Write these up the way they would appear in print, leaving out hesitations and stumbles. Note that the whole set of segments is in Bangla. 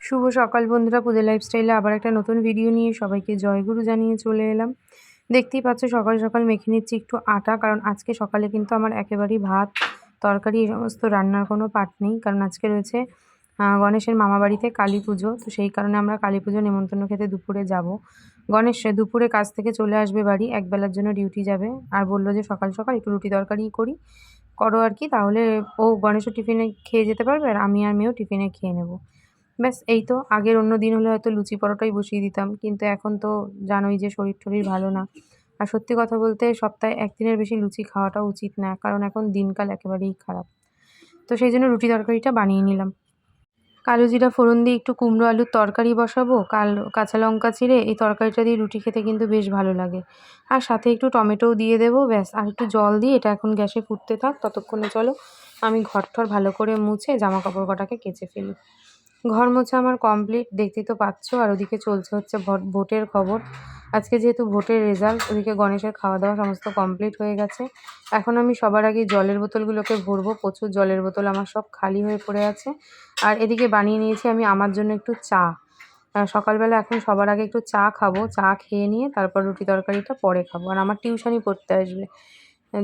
শুভ সকাল বন্ধুরা, পুজো লাইফস্টাইলে আবার একটা নতুন ভিডিও নিয়ে সবাইকে জয়গুরু জানিয়ে চলে এলাম। দেখতেই পাচ্ছ সকাল সকাল মেখে নিচ্ছি একটু আটা, কারণ আজকে সকালে কিন্তু আমার একেবারেই ভাত তরকারি এই সমস্ত রান্নার কোনো পাট নেই, কারণ আজকে রয়েছে গণেশের মামা বাড়িতে কালী পুজো। তো সেই কারণে আমরা কালী পুজো নেমন্তন্ন খেতে দুপুরে যাব। গণেশ দুপুরে কাজ থেকে চলে আসবে বাড়ি, একবেলার জন্য ডিউটি যাবে, আর বললো যে সকাল সকাল একটু রুটি তরকারি করো আর কি, তাহলে ও গণেশও টিফিনে খেয়ে যেতে পারবে আর আমি আর মেয়েও টিফিনে খেয়ে নেবো। ব্যাস এই তো। আগের অন্য দিন হলে হয়তো লুচি পরোটাই বসিয়ে দিতাম, কিন্তু এখন তো জানোই যে শরীর টরীর ভালো না। আর সত্যি কথা বলতে সপ্তাহে একদিনের বেশি লুচি খাওয়াটা উচিত না, কারণ এখন দিনকাল একেবারেই খারাপ। তো সেই জন্য রুটি তরকারিটা বানিয়ে নিলাম। কালো জিরা ফোড়ন দিয়ে একটু কুমড়ো আলুর তরকারি বসাবো, কাঁচা লঙ্কা চিড়ে এই তরকারিটা দিয়ে রুটি খেতে কিন্তু বেশ ভালো লাগে। আর সাথে একটু টমেটোও দিয়ে দেবো, ব্যাস। আর একটু জল দিয়ে এটা এখন গ্যাসে ফুটতে থাক, ততক্ষণে চলো আমি ঘরটর ভালো করে মুছে জামা কাপড় কটাকে কেচে ফেলি। ঘর মোছা আমার কমপ্লিট, দেখতেই তো পাচ্ছ। আর ওদিকে চলছে হচ্ছে ভোটের খবর। আজকে যেহেতু ভোটের রেজাল্ট, ওদিকে গণেশের খাওয়া দাওয়া সমস্ত কমপ্লিট হয়ে গেছে। এখন আমি সবার আগে জলের বোতলগুলোকে ভরবো, প্রচুর জলের বোতল আমার সব খালি হয়ে পড়ে আছে। আর এদিকে বানিয়ে নিয়েছি আমি আমার জন্য একটু চা। সকালবেলা এখন সবার আগে একটু চা খাবো, চা খেয়ে নিয়ে তারপর রুটি তরকারিটা পরে খাবো। আর আমার টিউশনি পড়তে আসবে,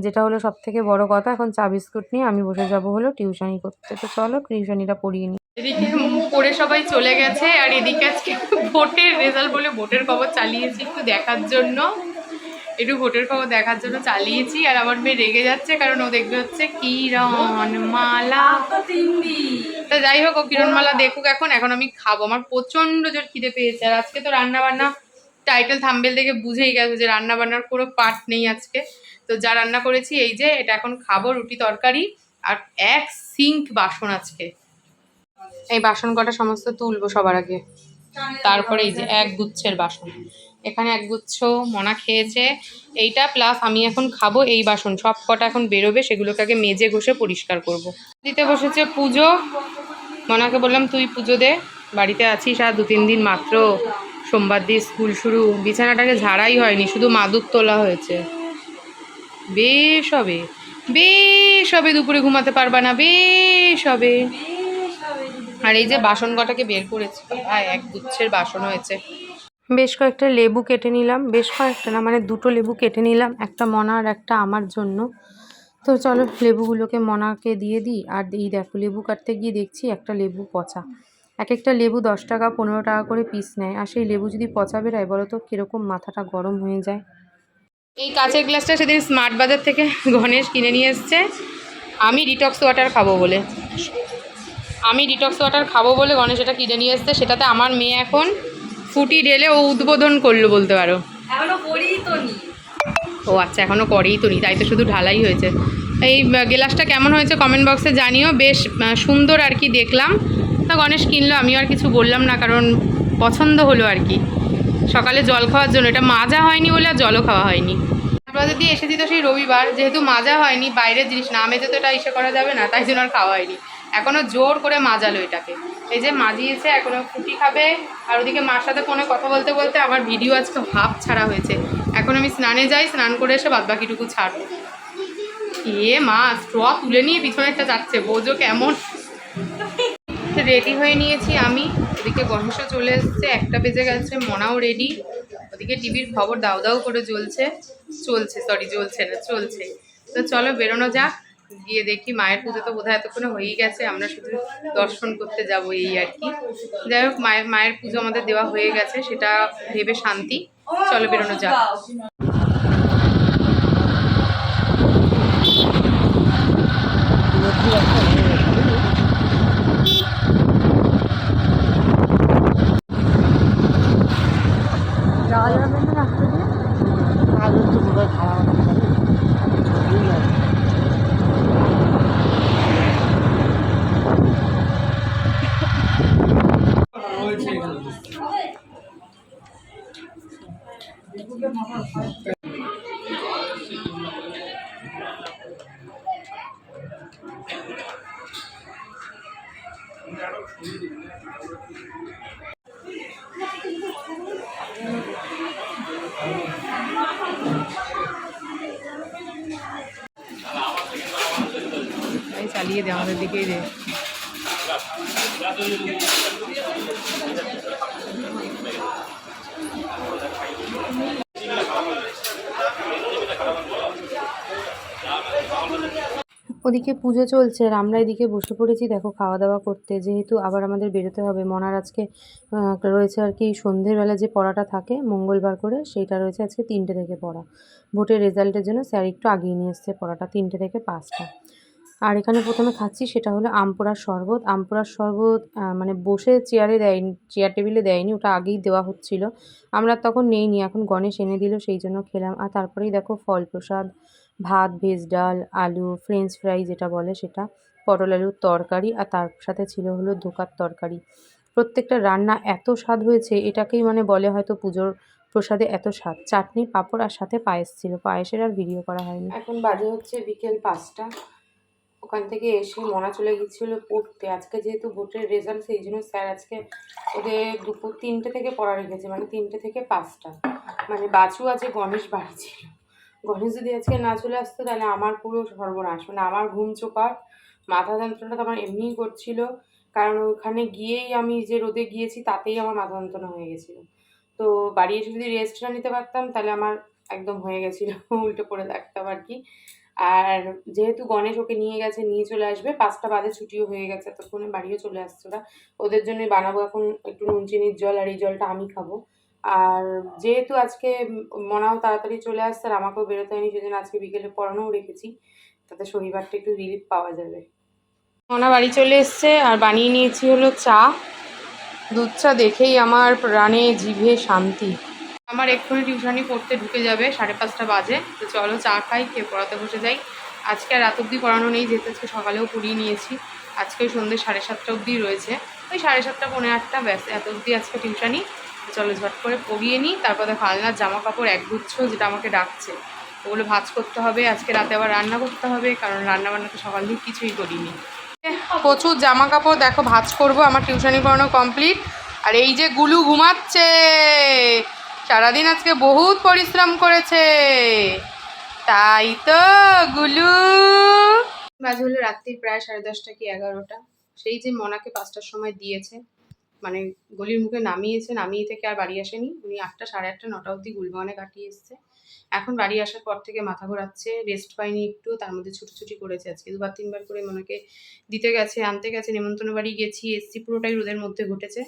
যেটা হলো সব থেকে বড় কথা। এখন চা বিস্কুট নিয়ে আমি বসে যাবো হলো টিউশনি করতে। তো চলো টিউশনিটা পড়িয়ে নিই। এদিকে পড়ে সবাই চলে গেছে, আর এদিকে আজকে ভোটের রেজাল্ট বলে ভোটের খবর চালিয়েছি একটু দেখার জন্য, চালিয়েছি। আর আমার মেয়ে রেগে যাচ্ছে, কারণ ও দেখবে হচ্ছে কিরণমালা। তা যাই হোক, ও কিরণমালা দেখুক। এখন আমি খাবো, আমার প্রচন্ড জোর খিদে পেয়েছে। আর আজকে তো রান্না বান্না টাইটেল থাম্বেল দেখে বুঝেই গেছে যে রান্না বান্নার কোনো পার্ট নেই আজকে। তো যা রান্না করেছি এই যে এটা এখন খাবো, রুটি তরকারি। আর এক সিঙ্ক বাসন আজকে, এই বাসন কটা সমস্ত তুলবো সবার আগে। তারপরে এই যে এক গুচ্ছের বাসন, এখানে এক গুচ্ছ মনা খেয়েছে এইটা, প্লাস আমি এখন খাবো এই বাসন সব কটা এখন বেরোবে, সেগুলোকে আগে মেজে ঘষে পরিষ্কার করব। দিতে বসেছে পুজো। মনাকে বললাম তুই পুজো দে, বাড়িতে আছিস আর 2-3 দিন মাত্র, সোমবার দিয়ে স্কুল শুরু। বিছানাটাকে ঝাড়াই হয়নি, শুধু মাদুর তোলা হয়েছে। বেশ হবে দুপুরে ঘুমাতে পারবা না, বেশ হবে। আর এই যে বাসন কটাকে বের করেছি, এক গুচ্ছের বাসন হয়েছে। বেশ কয়েকটা লেবু কেটে নিলাম, বেশ কয়েকটা না মানে 2টো লেবু কেটে নিলাম, একটা মনা আর একটা আমার জন্য। তো চলো লেবুগুলোকে মনাকে দিয়ে দিই। আর এই দেখো লেবু কাটতে গিয়ে দেখছি একটা লেবু পচা। এক একটা লেবু 10 টাকা 15 টাকা করে পিস নেয়, আর সেই লেবু যদি পচা বেরোয় বলো তো কীরকম মাথাটা গরম হয়ে যায়। এই কাঁচের গ্লাসটা সেদিন স্মার্ট বাজার থেকে গণেশ কিনে নিয়ে এসছে, আমি ডিটক্স ওয়াটার খাবো বলে গণেশ এটা কিনে নিয়ে এসছে। সেটাতে আমার মেয়ে এখন ফুটি ঢেলে ও উদ্বোধন করলো বলতে পারো। ও আচ্ছা, এখনও করেই তো নি, তাই তো শুধু ঢালাই হয়েছে। এই গ্লাসটা কেমন হয়েছে কমেন্ট বক্সে জানিও, বেশ সুন্দর আর কি দেখলাম। তা গণেশ কিনলো, আমিও আর কিছু বললাম না, কারণ পছন্দ হলো আর কি। সকালে জল খাওয়ার জন্য, এটা মাজা হয়নি বলে আর জলও খাওয়া হয়নি। বাজার দিয়ে এসেছি তো সেই রবিবার, যেহেতু মাজা হয়নি, বাইরের জিনিস না মেজে তো এটা ইসে করা যাবে না, তাই জন্য আর খাওয়া হয়নি। এখনও জোর করে মাজালো এটাকে, এই যে মাজিয়েছে, এখনও ফুটি খাবে। আর ওদিকে মার সাথে ফোনে কথা বলতে বলতে আমার ভিডিও আজকে হাফ ছাড়া হয়েছে। এখন আমি স্নানে যাই, স্নান করে এসে বাদবাকিটুকু ছাড়বো। মা স্ট্র তুলে নিয়ে পিছনেরটা যাচ্ছে, বোঝো কেমন। রেডি হয়ে নিয়েছি আমি, ওদিকে গণেশও চলে এসছে, 1টা বেজে গেছে, মনাও রেডি। ওদিকে টিভির খবর দাউ দাউ করে জ্বলছে। তো চলো বেরোনো যাক, গিয়ে দেখি মায়ের পুজো তো বোধহয় এতক্ষণে হয়েই গেছে, আমরা শুধু দর্শন করতে যাব এই আর কি। যাই হোক মায়ের পুজো আমাদের দেওয়া হয়ে গেছে, সেটা ভেবে শান্তি। চলো বেরোনো যাক। চালিয়ে দে, আমাদের দিকেই দে। ওদিকে পুজো চলছে আর আমরা এদিকে বসে পড়েছি দেখো খাওয়া দাওয়া করতে, যেহেতু আবার আমাদের বেরোতে হবে। মনার আজকে রয়েছে আর কি সন্ধ্যেবেলা যে পড়াটা থাকে মঙ্গলবার করে, সেইটা রয়েছে আজকে 3টে থেকে পড়া। ভোটের রেজাল্টের জন্য স্যার একটু আগিয়ে নিয়ে এসছে পড়াটা, 3টে থেকে 5টা। আর এখানে প্রথমে খাচ্ছি সেটা হলো আম পোড়ার শরবত। আম পোড়ার শরবত মানে বসে চেয়ারে দেয়নি, চেয়ার টেবিলে দেয়নি, ওটা আগেই দেওয়া হচ্ছিল। আমরা তখন নেইনি, এখন গণেশ এনে দিল সেই জন্য খেলাম। আর তারপরেই দেখো ফল প্রসাদ, ভাত, ভেজ ডাল, আলু, ফ্রেঞ্চ ফ্রাই যেটা বলে সেটা, পটল আলুর তরকারি, আর তার সাথে ছিল হলো ধোকার তরকারি। প্রত্যেকটা রান্না এত স্বাদ হয়েছে, এটাকেই মানে বলে হয়তো পুজোর প্রসাদে এত স্বাদ। চাটনি, পাঁপড় আর সাথে পায়েস ছিল, পায়েসের আর ভিডিও করা হয়নি। এখন বাজে হচ্ছে বিকেল 5টা। ওখান থেকে এসে মনা চলে গিয়েছিল পড়তে। আজকে যেহেতু ভোটের রেজাল্ট, সেই জন্য স্যার আজকে ওদের দুপুর 3টে থেকে পড়া রেখেছে, মানে 3টে থেকে 5টা। মানে বাছু আছে, গণেশ বাড়ি ছিল। গণেশ যদি আজকে না চলে আসতো তাহলে আমার পুরো সর্বনাশ, মানে আমার ঘুম চোপাট, মাথা যন্ত্রণা তো আমার এমনিই করছিল, কারণ ওখানে গিয়েই আমি যে রোদে গিয়েছি তাতেই আমার মাথা যন্ত্রণা হয়ে গেছিলো। তো বাড়ি এসে যদি রেস্ট না নিতে পারতাম তাহলে আমার একদম হয়ে গেছিলো, উল্টে পড়ে থাকতাম আর কি। আর যেহেতু গণেশ ওকে নিয়ে গেছে, নিয়ে চলে আসবে, 5টা বাজে ছুটিও হয়ে গেছে, ততক্ষণে বাড়িও চলে আসছে ওরা। ওদের জন্যই বানাবো এখন একটু নুন চিনির জল, আর এই জলটা আমি খাবো। আর যেহেতু আজকে মনাও তাড়াতাড়ি চলে আসছে আর আমাকেও বেরোতে হয়নি, সেজন্য আজকে বিকেলে পড়ানোও রেখেছি, তাতে শনিবারটা একটু রিলিফ পাওয়া যাবে। মনা বাড়ি চলে এসছে আর বানিয়ে নিয়েছি হলো চা। দুধ চা দেখেই আমার প্রাণে জিভে শান্তি। আমার এক্ষুনি টিউশনি পড়তে ঢুকে যাবে, 5:30 বাজে। তো চলো চা খাই, খেয়ে পড়াতে বসে যাই। আজকে আর রাত অবধি পড়ানো নেই, যেহেতু আজকে সকালেও পড়িয়ে নিয়েছি। আজকে সন্ধ্যে 7:30 অবধি রয়েছে, ওই 7:30 পৌনে 8টা, ব্যাস এত অবধি আজকে টিউশনি। চলো ঝট করে পড়িয়ে নিই। তারপর দেখো আলনার জামা কাপড় একগুচ্ছ, যেটা আমাকে ডাকছে, ওগুলো ভাঁজ করতে হবে। আজকে রাতে আবার রান্না করতে হবে, কারণ রান্না বান্না তো সকাল থেকে কিছুই করিনি। প্রচুর জামা কাপড় দেখো ভাঁজ করবো, আমার টিউশনি পড়ানো কমপ্লিট। আর এই যে গুলু ঘুমাচ্ছে, সারাদিন আজকে বহুত পরিশ্রম করেছে, তাই তো গুলু। বাজে হলো রাত্রি প্রায় 10:30 কি 11টা। সেই যে মনাকে 5টার সময় দিয়েছে, মানে গলির মুখে নামিয়েছে, নামিয়ে থেকে আর বাড়ি আসেনি উনি। 8টা, 8:30, 9টা অবধি গুলবাগানে কাটিয়ে এসছে। এখন বাড়ি আসার পর থেকে মাথা ঘোরাচ্ছে, রেস্ট পাইনি একটু, তার মধ্যে ছুটি করেছে। আজকে 2-3 বার করে মনাকে দিতে গেছে, আনতে গেছে, নেমন্তন্ন বাড়ি গেছি, এসছি, পুরোটাই রোদের মধ্যে ঘটেছে।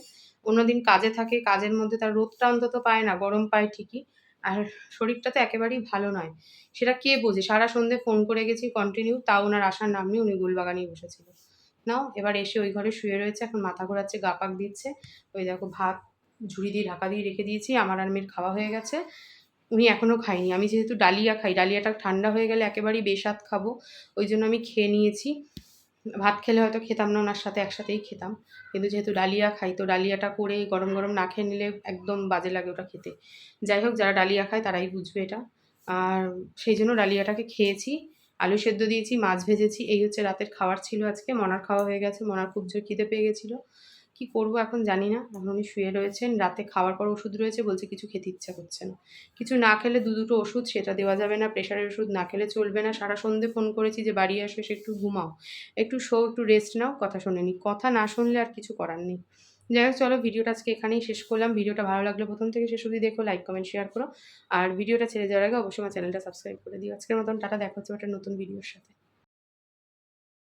অন্যদিন কাজে থাকে, কাজের মধ্যে তার রোদটা অন্তত পায় না, গরম পায় ঠিকই, আর শরীরটা তো একেবারেই ভালো নয়। সেটা কে বোঝে? সারা সন্ধে ফোন করে গেছি কন্টিনিউ, তাও ওনার আসার নাম নেই, উনি গুলবাগানেই বসেছিল। নাও এবার এসে ওই ঘরে শুয়ে রয়েছে, এখন মাথা ঘোরাচ্ছে, গা পাক দিচ্ছে। ওই দেখো ভাত ঝুড়ি দিয়ে ঢাকা দিয়ে রেখে দিয়েছি, আমার আর মেয়ের খাওয়া হয়ে গেছে, উনি এখনও খাইনি। আমি যেহেতু ডালিয়া খাই, ডালিয়াটা ঠান্ডা হয়ে গেলে একেবারেই বেস্বাদ খাবো, ওই জন্য আমি খেয়ে নিয়েছি। ভাত খেলে হয়তো খেতাম না, ওনার সাথে একসাথেই খেতাম, কিন্তু যেহেতু ডালিয়া খাই তো ডালিয়াটা করে গরম গরম না খেয়ে নিলে একদম বাজে লাগে ওটা খেতে। যাই হোক, যারা ডালিয়া খায় তারাই বুঝবে এটা। আর সেই জন্য ডালিয়াটাকে খেয়েছি, আলু সেদ্ধ দিয়েছি, মাছ ভেজেছি, এই হচ্ছে রাতের খাবার ছিল আজকে। মনার খাওয়া হয়ে গেছে, মনার খুব জোর খিদে পেয়ে গেছিলো, কি করব এখন জানি না। এখন উনি শুয়ে রয়েছেন, রাতে খাওয়ার পর ওষুধ রয়েছে, বলছে কিছু খেতে ইচ্ছা করছে না। কিছু না খেলে দুটো ওষুধ, সেটা দেওয়া যাবে না, প্রেশারের ওষুধ না খেলে চলবে না। সারা সন্ধে ফোন করেছি যে বাড়ি আসো, এসে একটু ঘুমাও, একটু শো, একটু রেস্ট নাও, কথা শোনেনি। কথা না শুনলে আর কিছু করার নেই। যাই হোক চলো, ভিডিওটা আজকে এখানেই শেষ করলাম। ভিডিওটা ভালো লাগলে প্রথম থেকে শেষ অবধি দেখো, লাইক কমেন্ট শেয়ার করো, আর ভিডিওটা ছেড়ে যাওয়ার আগে অবশ্যই আমার চ্যানেলটা সাবস্ক্রাইব করে দিও। আজকের মতন টাটা, দেখা হচ্ছে একটা নতুন ভিডিওর সাথে।